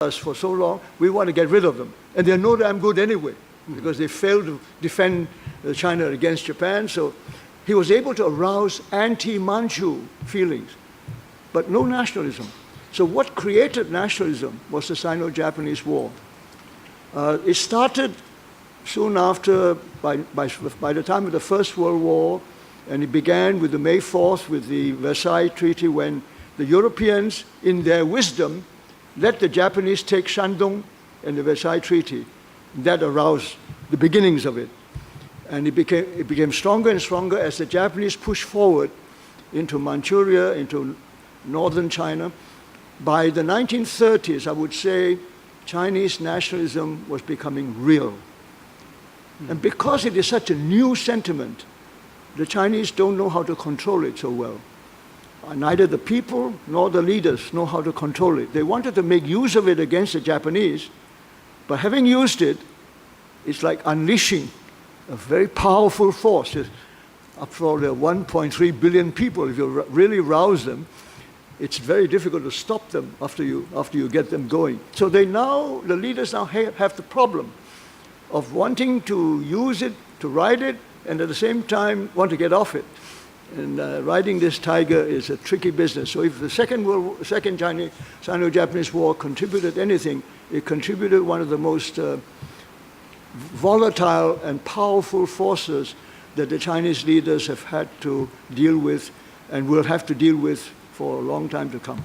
us for so long, we want to get rid of them. And they're no damn good anyway, because they failed to defend China against Japan. So he was able to arouse anti-Manchu feelings, but no nationalism. So what created nationalism was the Sino-Japanese War. It started soon after, by the time of the First World War, and it began with the May 4th, with the Versailles Treaty, when the Europeans, in their wisdom, let the Japanese take Shandong and the Versailles Treaty. That aroused the beginnings of it. And it became stronger and stronger as the Japanese pushed forward into Manchuria, into northern China. By the 1930s, I would say, Chinese nationalism was becoming real. And because it is such a new sentiment, the Chinese don't know how to control it so well. Neither the people nor the leaders know how to control it. They wanted to make use of it against the Japanese, but having used it, it's like unleashing a very powerful force. After all, there are 1.3 billion people. If you really rouse them, it's very difficult to stop them after you get them going. So the leaders now have the problem of wanting to use it, to ride it, and at the same time want to get off it. And riding this tiger is a tricky business. So if the second Sino-Japanese War contributed anything, it contributed one of the most volatile and powerful forces that the Chinese leaders have had to deal with and will have to deal with for a long time to come.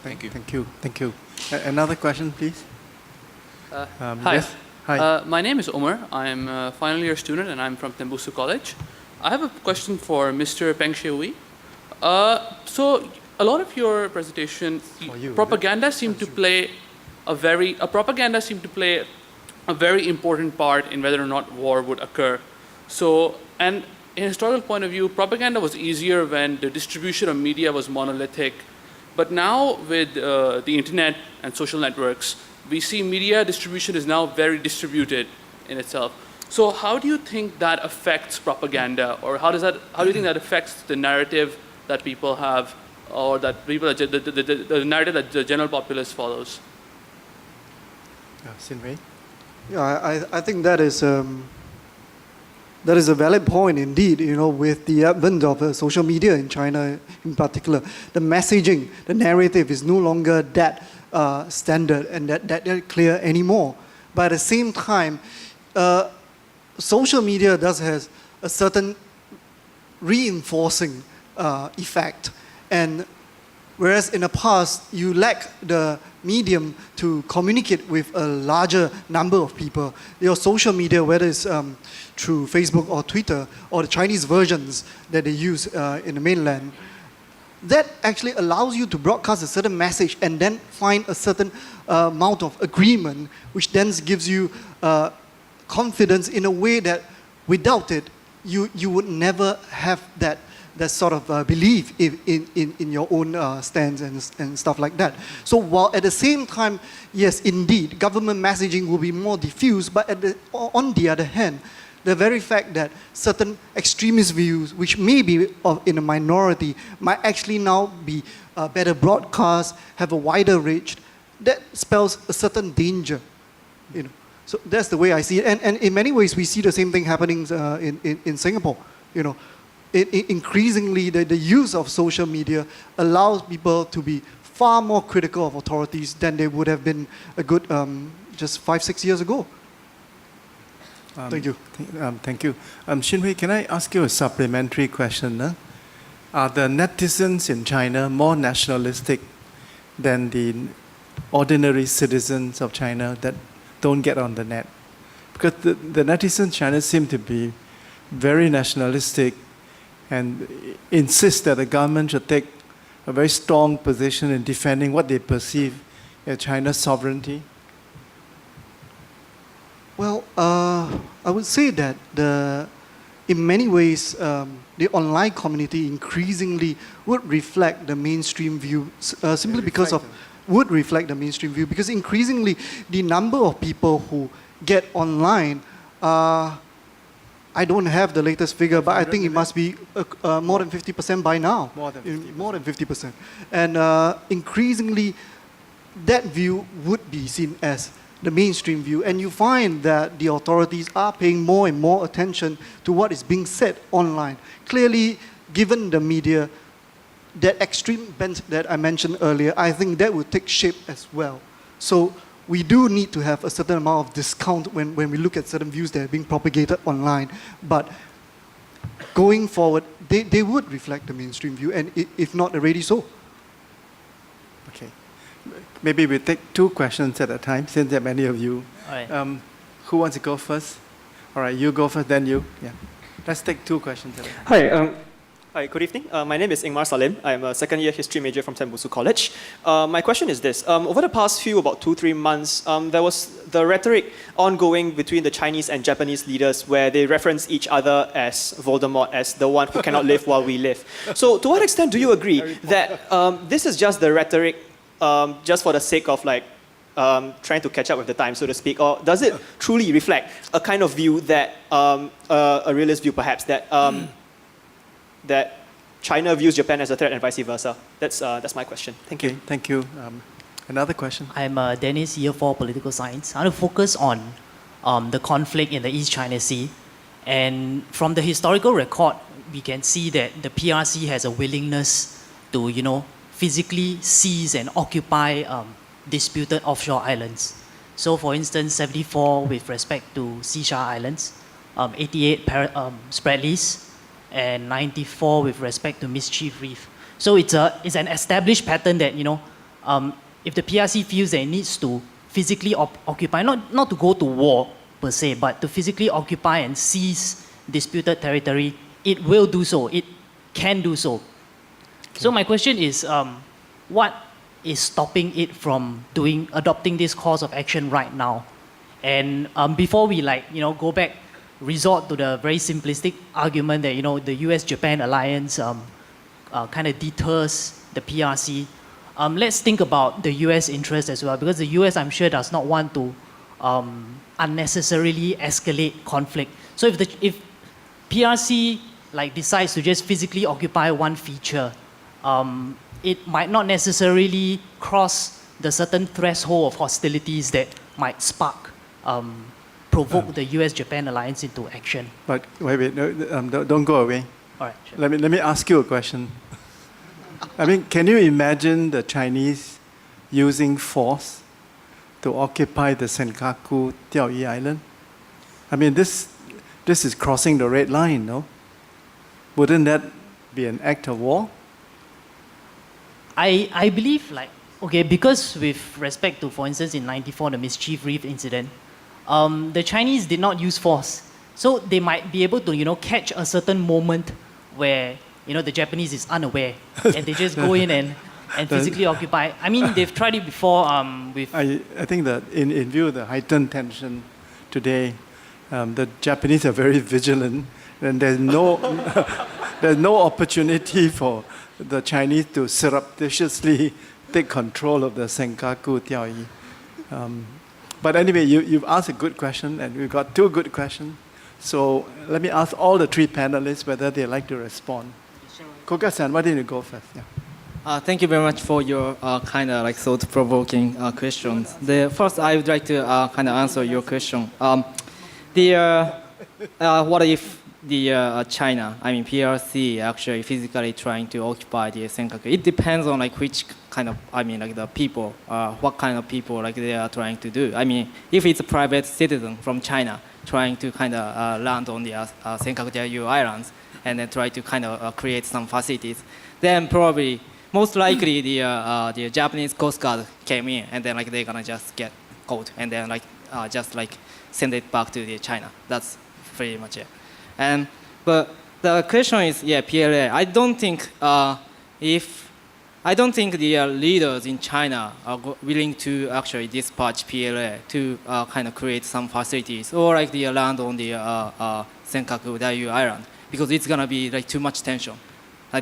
Thank you. Thank you. Thank you. Another question, please. Hi. Yes? Hi. My name is Omar. I'm a final year student and I'm from Tembusu College. I have a question for Mr. Peh Shing Huei. So a lot of your presentation, propaganda seemed to play a very important part in whether or not war would occur. So, and in a historical point of view, propaganda was easier when the distribution of media was monolithic. But now with the internet and social networks, we see media distribution is now very distributed in itself. So how do you think that affects propaganda, or how do you think that affects the narrative that people have, or that the narrative that the general populace follows? Xin Huei. Yeah, I think that is a valid point indeed. You know, with the advent of social media in China, in particular, the messaging, the narrative is no longer that standard and that clear anymore. But at the same time, social media does have a certain reinforcing effect, and whereas in the past you lack the medium to communicate with a larger number of people, your social media, whether it's through Facebook or Twitter or the Chinese versions that they use in the mainland, that actually allows you to broadcast a certain message and then find a certain amount of agreement, which then gives you confidence in a way that without it, you would never have that sort of belief in your own stance and stuff like that. So while at the same time, yes, indeed, government messaging will be more diffuse, but on the other hand, the very fact that certain extremist views, which may be in a minority, might actually now be better broadcast, have a wider reach, that spells a certain danger, you know. So that's the way I see it. And in many ways, we see the same thing happening in Singapore. You know, increasingly, the use of social media allows people to be far more critical of authorities than they would have been a good just 5-6 years ago. Thank you. Thank you. Xin Huei, can I ask you a supplementary question? Are the netizens in China more nationalistic than the ordinary citizens of China that don't get on the net? Because the netizens in China seem to be very nationalistic and insist that the government should take a very strong position in defending what they perceive as China's sovereignty. Well, I would say that in many ways, the online community increasingly would reflect the mainstream view, simply because of would reflect the mainstream view, because increasingly the number of people who get online, I don't have the latest figure, but I think it must be more than 50% by now. More than 50%. More than 50%. And increasingly, that view would be seen as the mainstream view, and you find that the authorities are paying more and more attention to what is being said online. Clearly, given the media, that extreme bent that I mentioned earlier, I think that will take shape as well. So we do need to have a certain amount of discount when we look at certain views that are being propagated online. But going forward, they would reflect the mainstream view, and if not already so. Okay. Maybe we take 2 questions at a time, since there are many of you. All right. Who wants to go first? All right, you go first, then you. Yeah. Let's take 2 questions at a time. Hi. Hi, good evening. My name is Ingmar Salim. I'm a second-year history major from Tembusu College. My question is this. Over the past about 2-3 months, there was the rhetoric ongoing between the Chinese and Japanese leaders where they reference each other as Voldemort, as the one who cannot live while we live. So to what extent do you agree that this is just the rhetoric just for the sake of trying to catch up with the time, so to speak, or does it truly reflect a kind of view that, a realist view perhaps, that that China views Japan as a threat and vice versa? That's my question. Thank you. Okay, thank you. Another question? I'm Dennis, year 4 political science. I want to focus on the conflict in the East China Sea. And from the historical record, we can see that the PRC has a willingness to, physically seize and occupy disputed offshore islands. So for instance, 74 with respect to Sisha Islands, 88 Spratleys, and 94 with respect to Mischief Reef. So it's an established pattern that, if the PRC feels that it needs to physically occupy, not to go to war per se, but to physically occupy and seize disputed territory, it will do so. It can do so. Okay. So my question is, what is stopping it from adopting this course of action right now? And before we go back, resort to the very simplistic argument that the US-Japan alliance kind of deters the PRC. Let's think about the US interest as well, because the US, I'm sure, does not want to unnecessarily escalate conflict. So if PRC decides to just physically occupy one feature, it might not necessarily cross the certain threshold of hostilities that might provoke the US-Japan alliance into action. But wait, no, don't go away. All right, sure. Let me ask you a question. I mean, can you imagine the Chinese using force to occupy the Senkaku Diaoyu Island? I mean, this is crossing the red line, no? Wouldn't that be an act of war? I believe because with respect to, for instance, in 94, the Mischief Reef incident, the Chinese did not use force. So they might be able to, catch a certain moment where, the Japanese is unaware and they just go in and physically occupy. I mean, they've tried it before with... I think that in view of the heightened tension today, the Japanese are very vigilant, and there's no opportunity for the Chinese to surreptitiously take control of the Senkaku Diaoyu. But anyway, you've asked a good question, and we've got 2 good questions. So let me ask all the 3 panelists whether they'd like to respond. Koga-san, why don't you go first? Yeah. Thank you very much for your kind of thought-provoking questions. First, I would like to kind of answer your question. What if the China, PRC, actually physically trying to occupy the Senkaku? It depends on which kind of, the people, what kind of people they are trying to do. If it's a private citizen from China trying to kind of land on the Senkaku Diaoyu Islands and then try to kind of create some facilities, then probably, most likely the Japanese Coast Guard came in and then they're gonna just get caught and then just send it back to the China. That's pretty much it. But the question is, PLA. I don't think the leaders in China are willing to actually dispatch PLA to kind of create some facilities or the land on the Senkaku Diaoyu Island, because it's gonna be too much tension.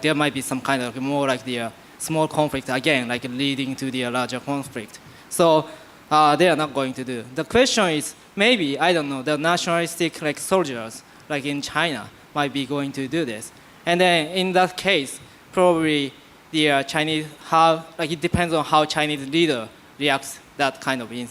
There might be some kind of more the small conflict again, leading to the larger conflict. So they are not going to do. The question is, maybe, I don't know, the nationalistic soldiers in China might be going to do this. And then in that case, probably the Chinese it depends on how Chinese leader reacts that kind of incident.